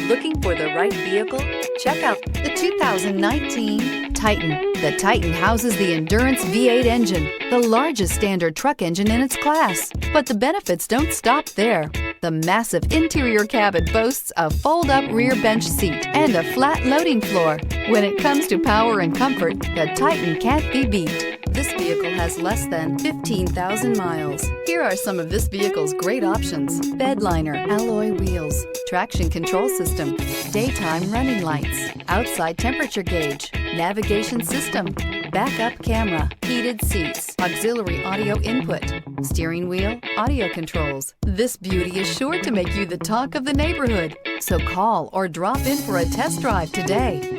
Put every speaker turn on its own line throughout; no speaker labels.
Looking for the right vehicle? Check out the 2019 Titan. The Titan houses the Endurance V8 engine, the largest standard truck engine in its class. But the benefits don't stop there. The massive interior cabin boasts a fold-up rear bench seat and a flat loading floor. When it comes to power and comfort, the Titan can't be beat. This vehicle has less than 15,000 miles. Here are some of this vehicle's great options: bed liner, alloy wheels, traction control system, daytime running lights, outside temperature gauge, navigation system, backup camera, heated seats, auxiliary audio input, steering wheel audio controls. This beauty is sure to make you the talk of the neighborhood. So call or drop in for a test drive today.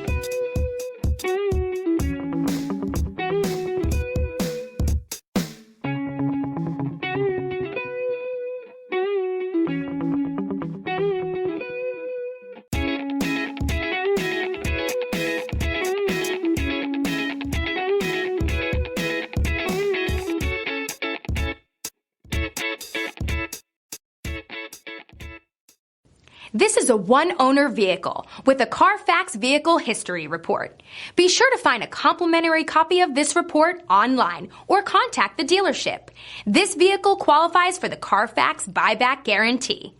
This is a one-owner vehicle with a Carfax Vehicle History Report. Be sure to find a complimentary copy of this report online or contact the dealership. This vehicle qualifies for the Carfax Buyback Guarantee.